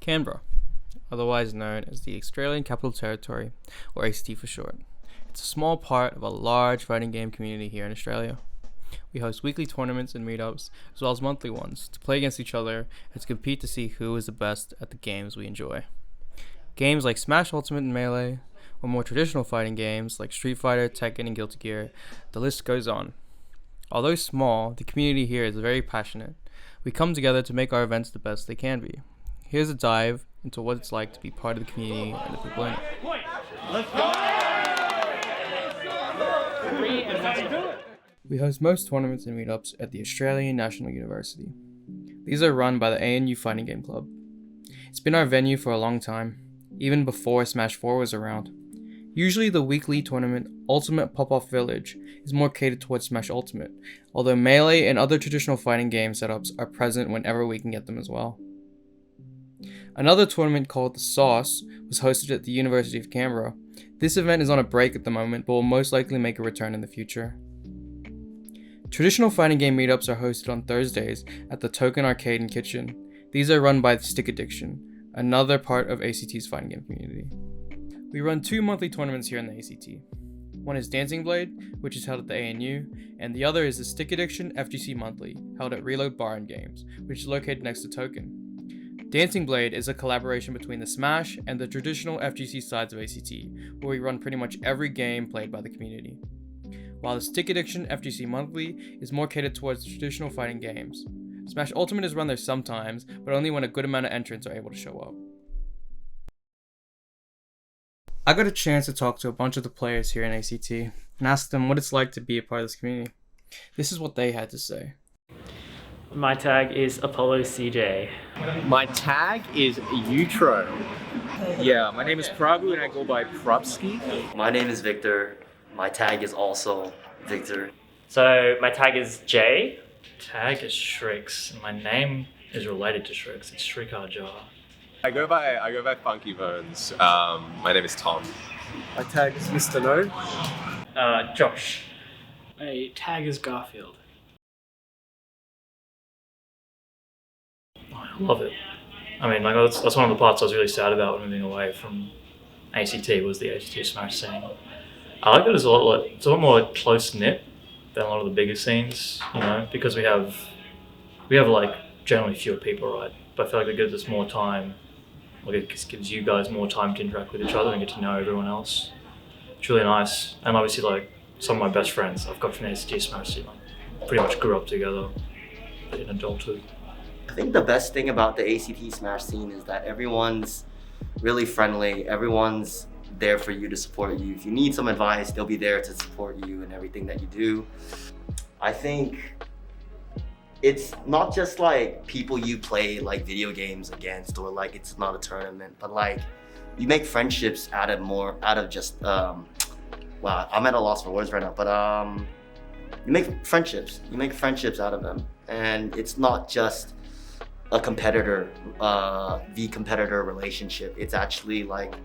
Canberra, otherwise known as the Australian Capital Territory, or ACT for short. It's a small part of a large fighting game community here in Australia. We host weekly tournaments and meetups, as well as monthly ones, to play against each other and to compete to see who is the best at the games we enjoy. Games like Smash Ultimate and Melee, or more traditional fighting games like Street Fighter, Tekken, and Guilty Gear, the list goes on. Although small, the community here is very passionate. We come together to make our events the best they can be. Here's a dive into what it's like to be part of the community and the people in it. Let's go! We host most tournaments and meetups at the Australian National University. These are run by the ANU Fighting Game Club. It's been our venue for a long time, even before Smash 4 was around. Usually the weekly tournament Ultimate Pop-Off Village is more catered towards Smash Ultimate, although Melee and other traditional fighting game setups are present whenever we can get them as well. Another tournament called The Sauce was hosted at the University of Canberra. This event is on a break at the moment, but will most likely make a return in the future. Traditional fighting game meetups are hosted on Thursdays at the Token Arcade and Kitchen. These are run by Stick Addiction, another part of ACT's fighting game community. We run 2 monthly tournaments here in the ACT. One is Dancing Blade, which is held at the ANU, and the other is the Stick Addiction FGC Monthly, held at Reload Bar and Games, which is located next to Token. Dancing Blade is a collaboration between the Smash and the traditional FGC sides of ACT, where we run pretty much every game played by the community. While the Stick Addiction FGC Monthly is more catered towards the traditional fighting games. Smash Ultimate is run there sometimes, but only when a good amount of entrants are able to show up. I got a chance to talk to a bunch of the players here in ACT and ask them what it's like to be a part of this community. This is what they had to say. My tag is Apollo CJ. My tag is Utro. Yeah, my name is Prabhu and I go by Prabski. My name is Victor. My tag is also Victor. So my tag is Jay. Tag is Shrix. And my name is related to Shrix. It's Shrikajar. I go by Funky Bones. My name is Tom. My tag is Mr. No. Josh. My tag is Garfield. I love it. I mean, like that's one of the parts I was really sad about when moving away from ACT was the ACT Smash scene. I like that it's a lot more close knit than a lot of the bigger scenes, you know, because we have like generally fewer people, right? But I feel like it gives us more time. Like it just gives you guys more time to interact with each other and get to know everyone else. It's really nice. And obviously, like some of my best friends I've got from the ACT Smash scene, like, pretty much grew up together in adulthood. I think the best thing about the ACT Smash scene is that everyone's really friendly. Everyone's there for you to support you. If you need some advice, they'll be there to support you in everything that you do. I think it's not just like people you play like video games against, or like it's not a tournament, but like you make friendships out of just wow, I'm at a loss for words right now, but you make friendships out of them, and it's not just a competitor v competitor relationship. It's actually like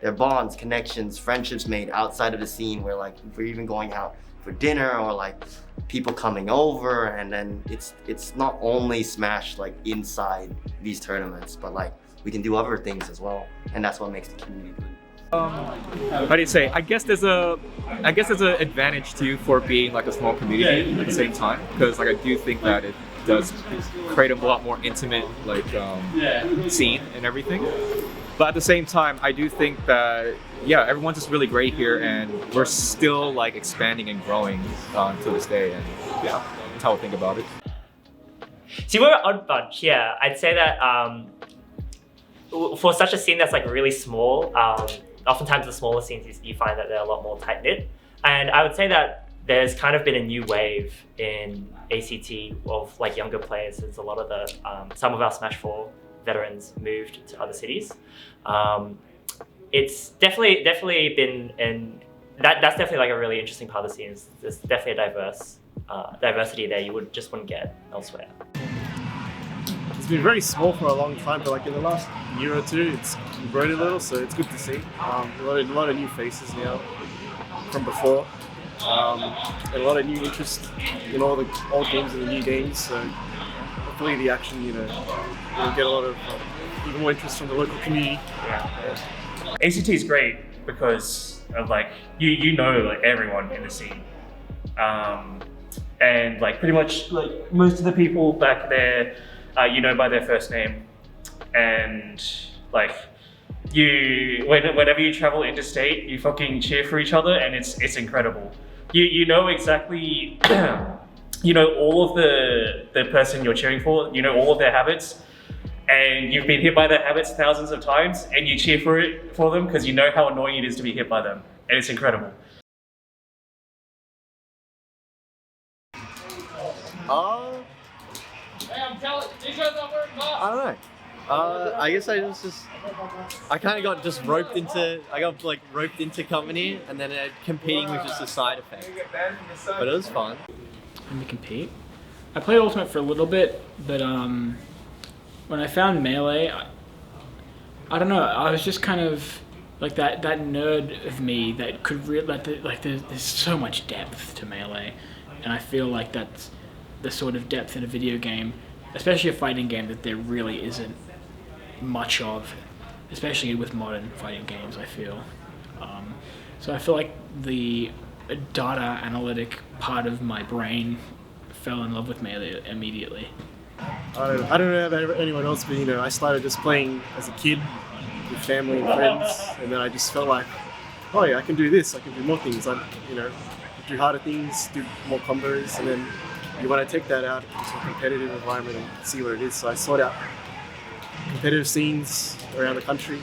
their bonds, connections, friendships made outside of the scene, where like if we're even going out for dinner or like people coming over, and then it's not only Smash like inside these tournaments, but like we can do other things as well, and that's what makes the community good. How do you say? I guess there's an advantage to you for being like a small community at the same time, because like I do think that it does create a lot more intimate like scene and everything. But at the same time, I do think that everyone's just really great here, and we're still like expanding and growing to this day, and that's how I think about it. See, we're an odd bunch, yeah. I'd say that for such a scene that's like really small, oftentimes the smaller scenes you find that they're a lot more tight-knit. And I would say that there's kind of been a new wave in ACT of like younger players, as a lot of the some of our Smash 4 veterans moved to other cities. It's definitely been, and that's definitely like a really interesting part of the scene. There's definitely a diversity there you wouldn't get elsewhere. It's been very small for a long time, but like in the last year or two, it's grown a little, so it's good to see. A lot of new faces now from before, and a lot of new interest in all the old games and the new games. So hopefully the action, we'll get a lot of even more interest from the local community. ACT is great because of like you know like everyone in the scene, and like pretty much like most of the people back there, you know by their first name, and like whenever you travel interstate, you fucking cheer for each other, and it's incredible. You know exactly. You know all of the person you're cheering for, you know all of their habits, and you've been hit by their habits thousands of times, and you cheer for them because you know how annoying it is to be hit by them, and it's incredible. I don't know. I guess I kind of got just roped into company, and then competing was just a side effect. But it was fun. To compete. I played Ultimate for a little bit, but when I found Melee, I don't know. I was just kind of like that nerd of me that could there's so much depth to Melee, and I feel like that's the sort of depth in a video game, especially a fighting game, that there really isn't much of, especially with modern fighting games. I feel so. I feel like the data analytic part of my brain fell in love with Melee immediately. I don't know about anyone else, but I started just playing as a kid with family and friends, and then I just felt like, oh yeah, I can do this, I can do more things. I do harder things, do more combos, and then you want to take that out into a competitive environment and see what it is. So I sought out competitive scenes around the country,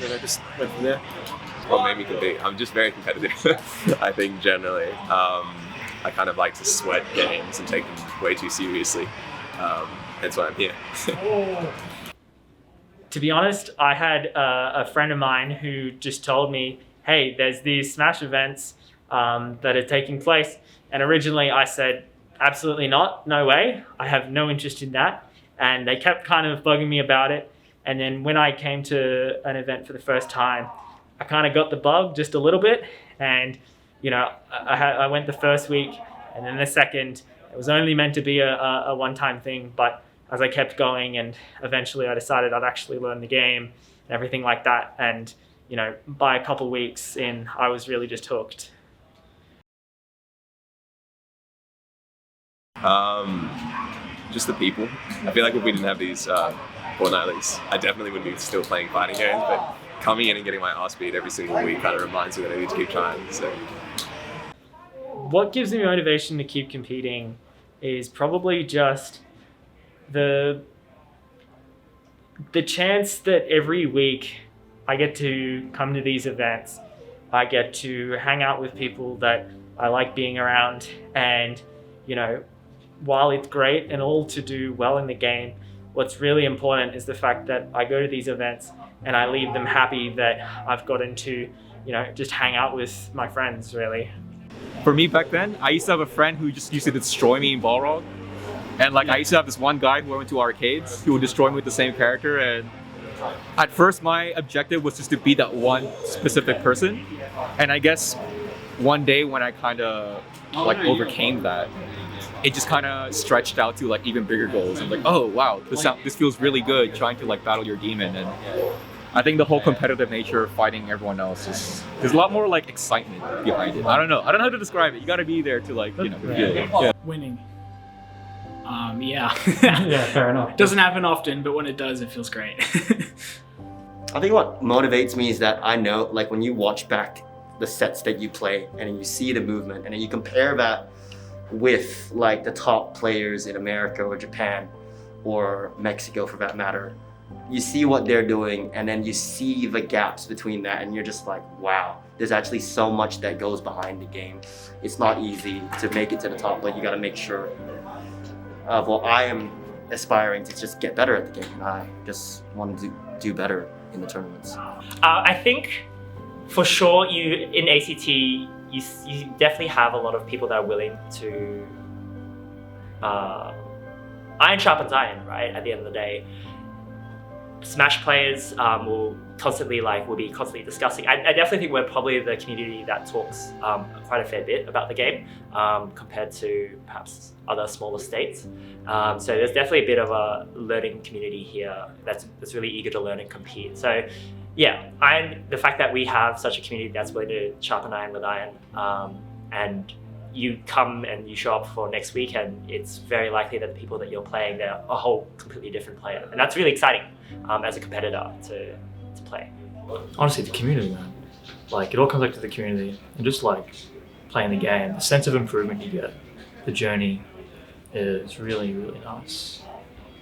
and I just went from there. What made me compete? I'm just very competitive. I think generally, I kind of like to sweat games and take them way too seriously. That's why I'm here. To be honest, I had a friend of mine who just told me, hey, there's these Smash events that are taking place. And originally I said, absolutely not, no way. I have no interest in that. And they kept kind of bugging me about it. And then when I came to an event for the first time, I kind of got the bug just a little bit, and I went the first week, and then the second. It was only meant to be a one-time thing, but as I kept going, and eventually I decided I'd actually learn the game and everything like that, and by a couple weeks in, I was really just hooked. Just the people. I feel like if we didn't have these fortnightlies, I definitely would be still playing fighting games, but coming in and getting my ass beat every single week kind of reminds me that I need to keep trying. So. What gives me motivation to keep competing is probably just the chance that every week I get to come to these events. I get to hang out with people that I like being around, and while it's great and all to do well in the game, what's really important is the fact that I go to these events and I leave them happy that I've gotten to, just hang out with my friends, really. For me back then, I used to have a friend who just used to destroy me in Balrog. And I used to have this one guy who went to arcades who would destroy me with the same character. And at first my objective was just to beat that one specific person. And I guess one day when I kind of overcame that, it just kind of stretched out to even bigger goals. I'm like, oh wow, this feels really good, trying to battle your demon. And I think the whole competitive nature of fighting everyone else there's a lot more excitement behind it. I don't know how to describe it. You got to be there to feel it. Yeah. Winning. Yeah. Yeah, fair enough. It doesn't happen often, but when it does, it feels great. I think what motivates me is that I know, when you watch back the sets that you play and you see the movement and then you compare that with the top players in America or Japan or Mexico for that matter, you see what they're doing, and then you see the gaps between that, and you're just like, wow, there's actually so much that goes behind the game. It's not easy to make it to the top, but you got to make sure of what I am aspiring to just get better at the game, and I just want to do better in the tournaments. I think for sure in ACT, you definitely have a lot of people that are willing to iron sharpens iron, right? At the end of the day. Smash players will be constantly discussing. I definitely think we're probably the community that talks quite a fair bit about the game compared to perhaps other smaller states. So there's definitely a bit of a learning community here that's really eager to learn and compete. So yeah, and the fact that we have such a community that's willing to sharpen iron with iron, and you come and you show up for next week, and it's very likely that the people that you're playing, they're a whole completely different player, and that's really exciting as a competitor to play. Honestly, the community, man. Like, it all comes back to the community and just like playing the game. The sense of improvement you get, the journey is really, really nice.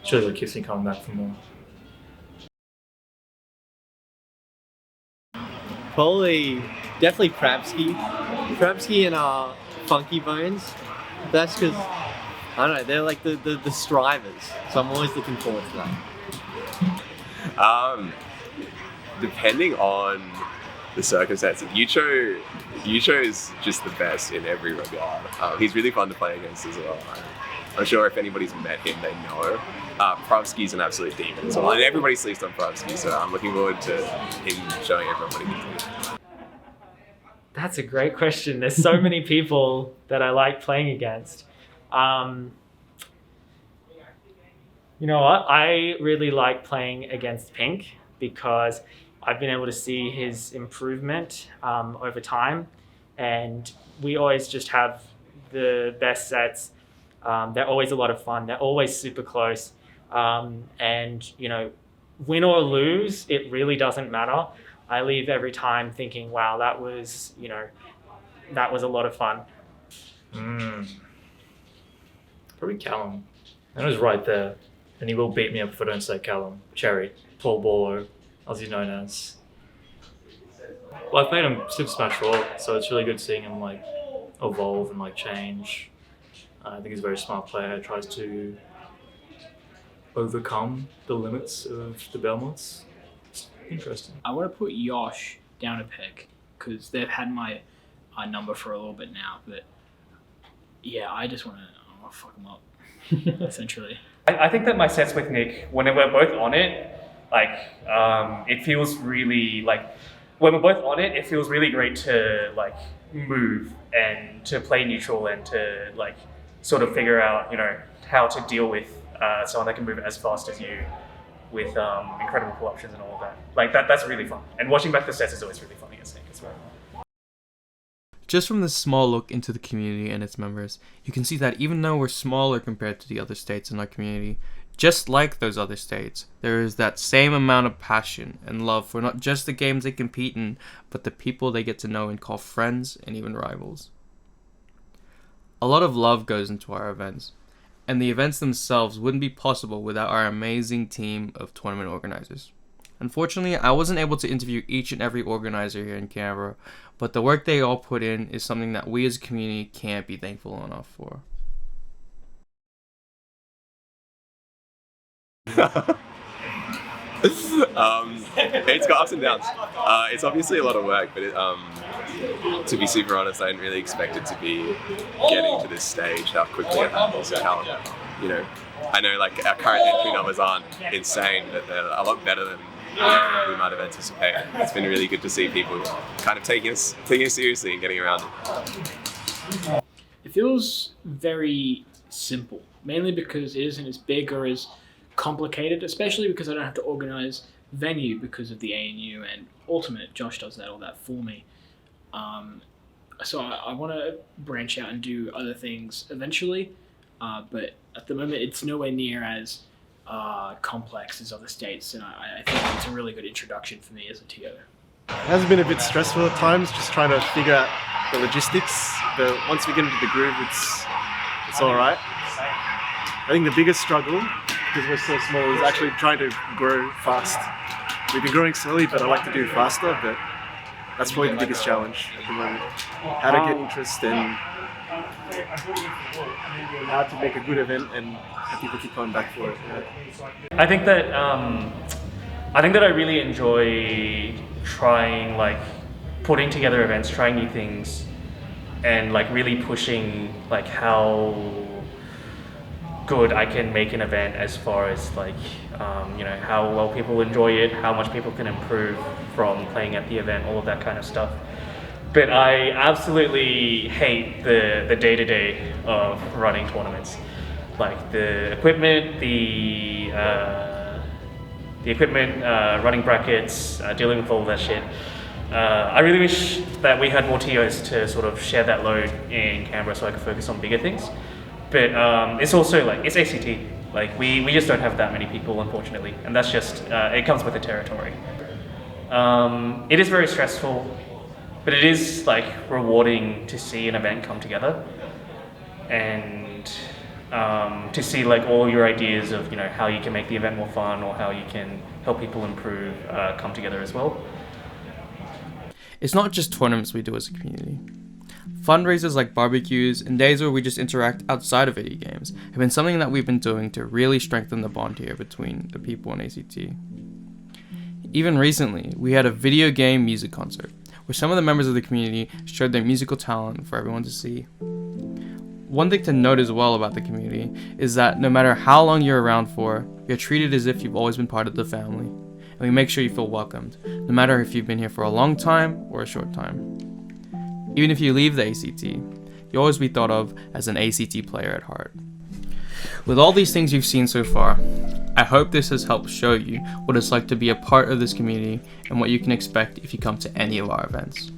It's really what keeps me coming back for more. Probably, definitely Krabsky. Krabsky and Funky Bones. That's because, I don't know, they're like the strivers. So I'm always looking forward to that. Depending on the circumstances, Yucho is just the best in every regard. He's really fun to play against as well. I'm sure if anybody's met him, they know. Provsky's an absolute demon as well, and everybody sleeps on Provsky, so I'm looking forward to him showing everyone what he can do. That's a great question. There's so many people that I like playing against. You know what? I really like playing against Pink because I've been able to see his improvement over time, and we always just have the best sets. They're always a lot of fun. They're always super close. And, you know, win or lose, it really doesn't matter. I leave every time thinking, wow, that was a lot of fun. Probably Callum. And it was right there. And he will beat me up if I don't say Callum. Cherry. Tall baller, as he's known as. Well, I've played him Super Smash 4, so it's really good seeing him like evolve and like change. I think he's a very smart player. He tries to overcome the limits of the Belmonts. It's interesting. I want to put Yosh down a peg because they've had my number for a little bit now, but yeah, I just want to fuck them up, essentially. I think that my sets with Nick, when we're both on it, like it feels really like when we're both on it, it feels really great to like move and to play neutral and to like sort of figure out, you know, how to deal with someone that can move as fast as you with incredible pull options and all of that. Like that's really fun. And watching back the sets is always really fun against Nick as well. Just from this small look into the community and its members, you can see that even though we're smaller compared to the other states in our community, just like those other states, there is that same amount of passion and love for not just the games they compete in, but the people they get to know and call friends and even rivals. A lot of love goes into our events, and the events themselves wouldn't be possible without our amazing team of tournament organizers. Unfortunately, I wasn't able to interview each and every organizer here in Canberra, but the work they all put in is something that we as a community can't be thankful enough for. It's got ups and downs. It's obviously a lot of work, but to be super honest, I didn't really expect it to be getting to this stage, how quickly it happened. So how, you know, I know like our current entry numbers aren't insane, but they're a lot better than we might have anticipated. It's been really good to see people kind of taking us seriously and getting around it. It feels very simple, mainly because it isn't as big or as complicated, especially because I don't have to organize venue because of the ANU and Ultimate. Josh does all that for me. So I want to branch out and do other things eventually, but at the moment it's nowhere near as complex as other states, and I think it's a really good introduction for me as a TO. It has been a bit stressful at times, just trying to figure out the logistics, but once we get into the groove, it's all right. I think the biggest struggle, because we're so small, is actually trying to grow fast. We've been growing slowly, but I like to do faster, but that's probably the biggest challenge at the moment. How to get interest and how to make a good event and have people keep coming back for it. Yeah. I think that I really enjoy trying, like, putting together events, trying new things, and like really pushing like how good I can make an event as far as like, you know, how well people enjoy it, how much people can improve from playing at the event, all of that kind of stuff. But I absolutely hate the day-to-day of running tournaments. Like the equipment, running brackets, dealing with all that shit. I really wish that we had more TOs to sort of share that load in Canberra so I could focus on bigger things. But it's also like, it's ACT. Like we just don't have that many people, unfortunately. And that's just, it comes with the territory. It is very stressful, but it is like rewarding to see an event come together. And to see like all your ideas of, you know, how you can make the event more fun or how you can help people improve come together as well. It's not just tournaments we do as a community. Fundraisers like barbecues and days where we just interact outside of video games have been something that we've been doing to really strengthen the bond here between the people in ACT. Even recently, we had a video game music concert where some of the members of the community showed their musical talent for everyone to see. One thing to note as well about the community is that no matter how long you're around for, you're treated as if you've always been part of the family, and we make sure you feel welcomed, no matter if you've been here for a long time or a short time. Even if you leave the ACT, you'll always be thought of as an ACT player at heart. With all these things you've seen so far, I hope this has helped show you what it's like to be a part of this community and what you can expect if you come to any of our events.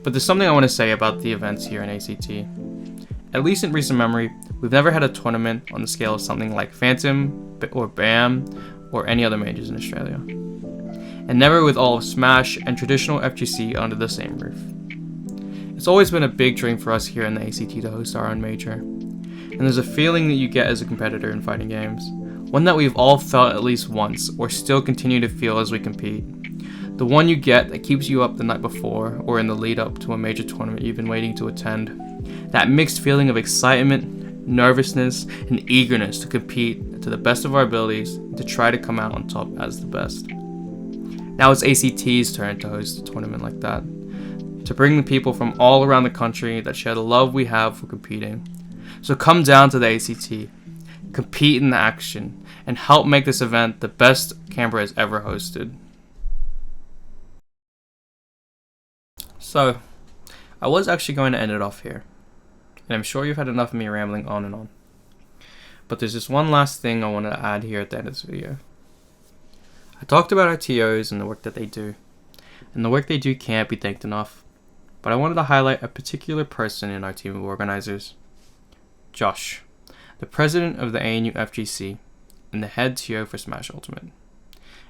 But there's something I want to say about the events here in ACT. At least in recent memory, we've never had a tournament on the scale of something like Phantom or BAM or any other majors in Australia. And never with all of Smash and traditional FGC under the same roof. It's always been a big dream for us here in the ACT to host our own major. And there's a feeling that you get as a competitor in fighting games, one that we've all felt at least once or still continue to feel as we compete. The one you get that keeps you up the night before or in the lead up to a major tournament you've been waiting to attend. That mixed feeling of excitement, nervousness, and eagerness to compete to the best of our abilities and to try to come out on top as the best. Now it's ACT's turn to host a tournament like that, to bring the people from all around the country that share the love we have for competing. So come down to the ACT, compete in the action, and help make this event the best Canberra has ever hosted. So, I was actually going to end it off here, and I'm sure you've had enough of me rambling on and on. But there's just one last thing I want to add here at the end of this video. I talked about our TOs and the work that they do, and the work they do can't be thanked enough, but I wanted to highlight a particular person in our team of organizers. Josh, the president of the ANU FGC and the head TO for Smash Ultimate.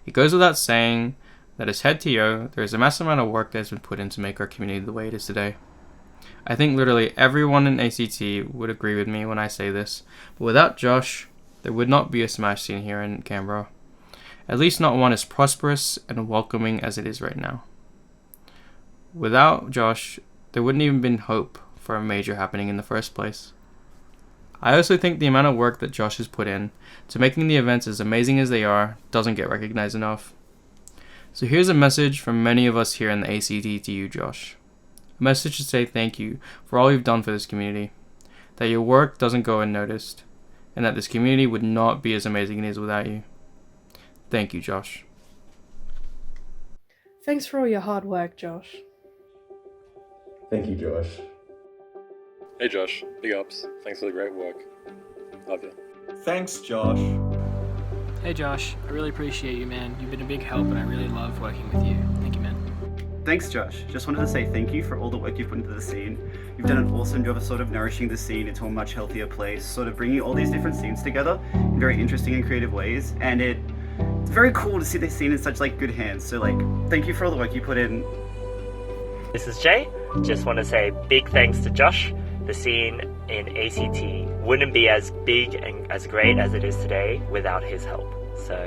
It goes without saying that as head TO, there is a massive amount of work that has been put in to make our community the way it is today. I think literally everyone in ACT would agree with me when I say this, but without Josh, there would not be a Smash scene here in Canberra. At least not one as prosperous and welcoming as it is right now. Without Josh, there wouldn't even been hope for a major happening in the first place. I also think the amount of work that Josh has put in to making the events as amazing as they are doesn't get recognized enough. So here's a message from many of us here in the ACT to you, Josh. A message to say thank you for all you've done for this community, that your work doesn't go unnoticed, and that this community would not be as amazing as it is without you. Thank you, Josh. Thanks for all your hard work, Josh. Thank you, Josh. Hey Josh, big ups. Thanks for the great work. Love you. Thanks, Josh. Hey Josh, I really appreciate you, man. You've been a big help and I really love working with you. Thank you, man. Thanks, Josh. Just wanted to say thank you for all the work you've put into the scene. You've done an awesome job of sort of nourishing the scene into a much healthier place, sort of bringing all these different scenes together in very interesting and creative ways. And it's very cool to see this scene in such good hands. So thank you for all the work you put in. This is Jay. Just want to say big thanks to Josh. The scene in ACT wouldn't be as big and as great as it is today without his help. So,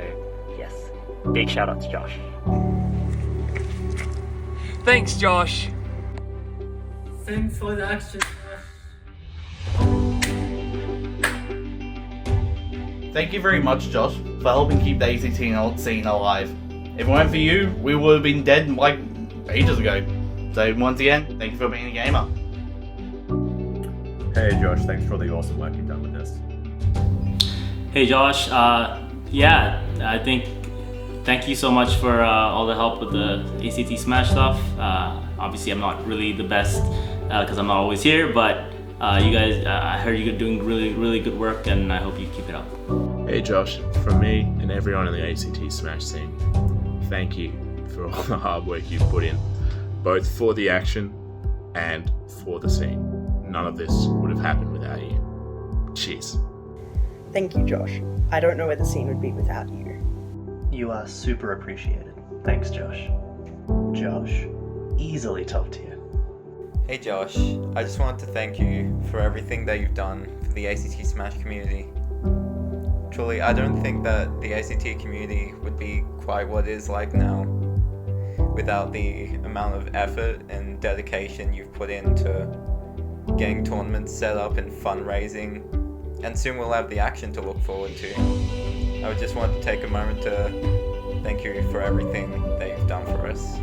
yes, big shout out to Josh. Thanks, Josh. Thanks for the action. Thank you very much, Josh, for helping keep the ACT scene alive. If it weren't for you, we would have been dead ages ago. So once again, thank you for being a gamer. Hey Josh, thanks for all the awesome work you've done with this. Hey Josh, yeah, I think thank you so much for all the help with the ACT Smash stuff. Obviously I'm not really the best because I'm not always here, but you guys, I heard you're doing really good work and I hope you keep it up. Hey Josh, from me and everyone in the ACT Smash scene, thank you for all the hard work you've put in, both for the action and for the scene. None of this would have happened without you. Cheers. Thank you, Josh. I don't know where the scene would be without you. You are super appreciated. Thanks, Josh. Josh, easily top tier. Hey Josh, I just wanted to thank you for everything that you've done for the ACT Smash community. Truly, I don't think that the ACT community would be quite what it is like now without the amount of effort and dedication you've put into getting tournaments set up and fundraising, and soon we'll have the action to look forward to. I would just want to take a moment to thank you for everything that you've done for us.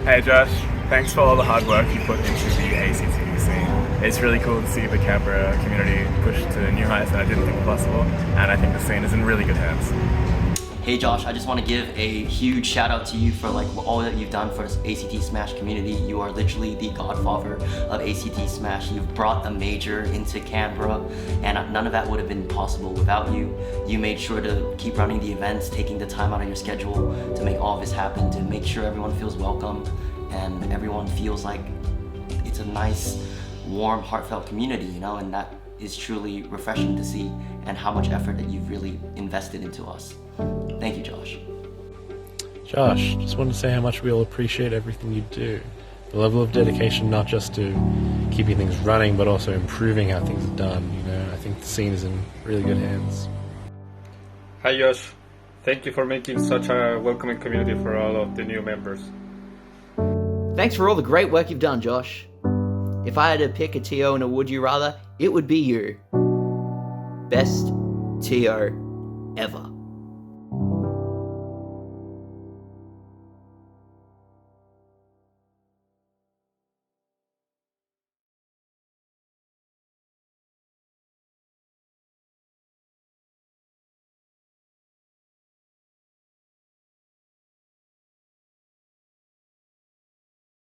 Hey Josh, thanks for all the hard work you put into the ACT scene. It's really cool to see the Canberra community push to new heights that I didn't think were possible, and I think the scene is in really good hands. Hey Josh, I just want to give a huge shout out to you for all that you've done for the ACT Smash community. You are literally the godfather of ACT Smash. You've brought a major into Canberra, and none of that would have been possible without you. You made sure to keep running the events, taking the time out of your schedule to make all of this happen, to make sure everyone feels welcome and everyone feels like it's a nice, warm, heartfelt community, and that is truly refreshing to see, and how much effort that you've really invested into us. Thank you, Josh. Josh, just wanted to say how much we all appreciate everything you do. The level of dedication, not just to keeping things running, but also improving how things are done. I think the scene is in really good hands. Hi Josh, thank you for making such a welcoming community for all of the new members. Thanks for all the great work you've done, Josh. If I had to pick a TO and a would you rather, it would be you. Best TO ever.